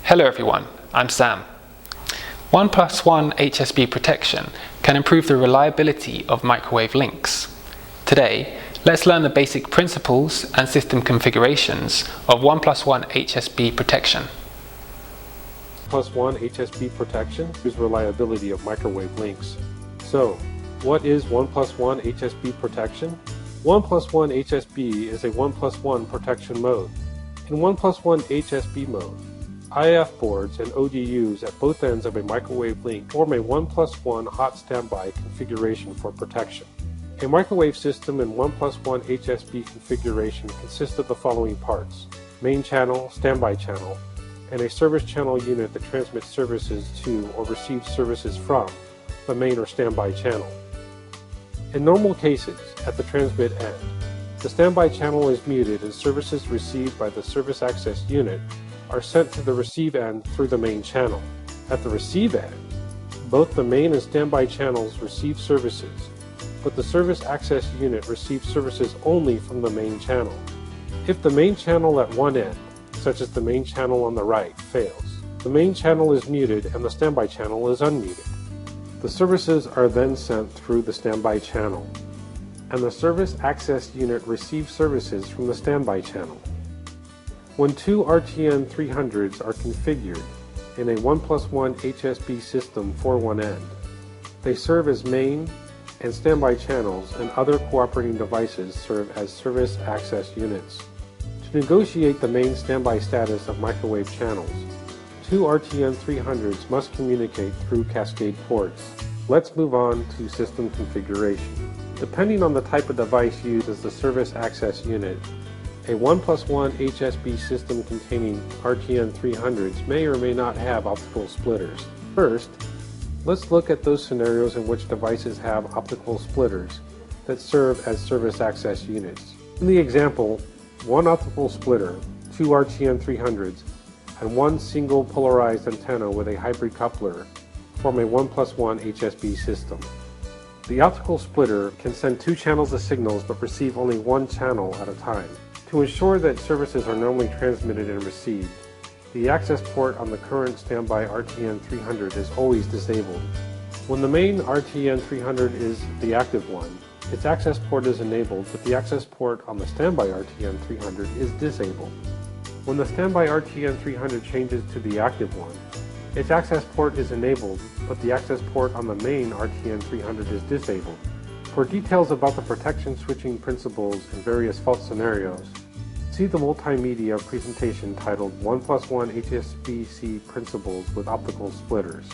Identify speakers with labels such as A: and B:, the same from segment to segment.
A: Hello everyone, I'm Sam. 1+1 HSB protection can improve the reliability of microwave links. Today, let's learn the basic principles and system configurations of 1+1 HSB protection.
B: 1+1 HSB protection is reliability of microwave links. So, what is 1+1 HSB protection? 1+1 HSB is a 1+1 protection mode. In 1+1 HSB mode, IF boards and ODUs at both ends of a microwave link form a 1+1 hot standby configuration for protection. A microwave system in 1+1 HSB configuration consists of the following parts: main channel, standby channel, and a service channel unit that transmits services to or receives services from the main or standby channel. In normal cases, at the transmit end, the standby channel is muted and services received by the service access unit are sent to the receive end through the main channel. At the receive end, both the main and standby channels receive services, but the service access unit receives services only from the main channel. If the main channel at one end, such as the main channel on the right, fails, the main channel is muted and the standby channel is unmuted. The services are then sent through the standby channel, and the service access unit receives services from the standby channel. When two RTN 300s are configured in a 1+1 HSB system for one end, they serve as main and standby channels, and other cooperating devices serve as service access units. To negotiate the main standby status of microwave channels, two RTN 300s must communicate through cascade ports. Let's move on to system configuration. Depending on the type of device used as the service access unit, a 1+1 HSB system containing RTN 300s may or may not have optical splitters. First, let's look at those scenarios in which devices have optical splitters that serve as service access units. In the example, one optical splitter, two RTN 300s, and one single polarized antenna with a hybrid coupler form a 1+1 HSB system. The optical splitter can send two channels of signals but receive only one channel at a time. To ensure that services are normally transmitted and received, the access port on the current standby RTN 300 is always disabled. When the main RTN 300 is the active one, its access port is enabled, but the access port on the standby RTN 300 is disabled. When the standby RTN 300 changes to the active one, its access port is enabled, but the access port on the main RTN 300 is disabled. For details about the protection switching principles and various fault scenarios, see the multimedia presentation titled 1+1 HSBC Principles with Optical Splitters.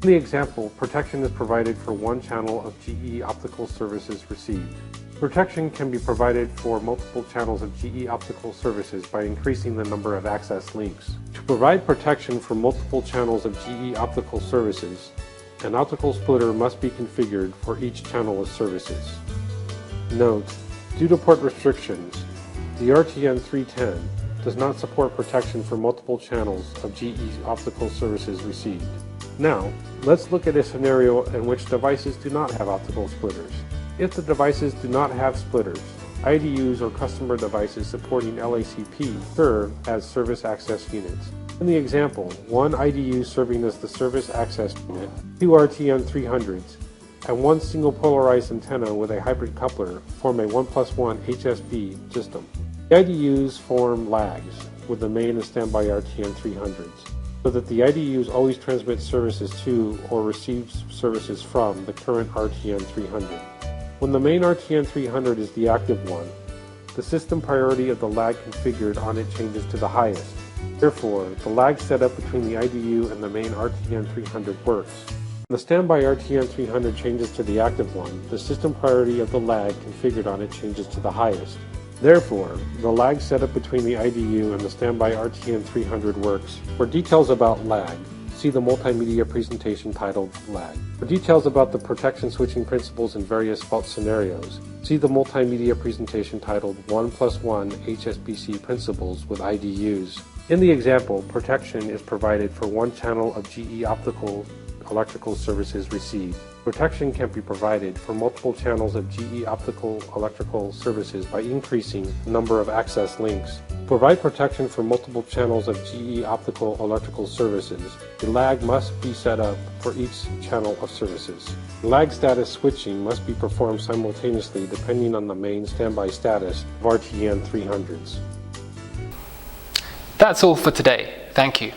B: In the example, protection is provided for one channel of GE optical services received. Protection can be provided for multiple channels of GE optical services by increasing the number of access links. To provide protection for multiple channels of GE optical services, an optical splitter must be configured for each channel of services. Note, due to port restrictions, the RTN 310 does not support protection for multiple channels of GE optical services received. Now, let's look at a scenario in which devices do not have optical splitters. If the devices do not have splitters, IDUs or customer devices supporting LACP serve as service access units. In the example, one IDU serving as the service access unit, two RTN 300s, and one single polarized antenna with a hybrid coupler form a 1+1 HSB system. The IDUs form lags with the main and standby RTN 300s, so that the IDUs always transmit services to or receive services from the current RTN 300. When the main RTN 300 is the active one, the system priority of the lag configured on it changes to the highest. Therefore, the lag setup between the IDU and the main RTN 300 works. When the standby RTN 300 changes to the active one, the system priority of the lag configured on it changes to the highest. Therefore, the lag setup between the IDU and the standby RTN 300 works. For details about lag, see the multimedia presentation titled Lag. For details about the protection switching principles and various fault scenarios, see the multimedia presentation titled 1+1 HSBC Principles with IDUs. In the example, protection is provided for one channel of GE optical electrical services received. Protection can be provided for multiple channels of GE optical electrical services by increasing the number of access links. To provide protection for multiple channels of GE optical electrical services, a lag must be set up for each channel of services. Lag status switching must be performed simultaneously depending on the main standby status of RTN 300s.
A: That's all for today. Thank you.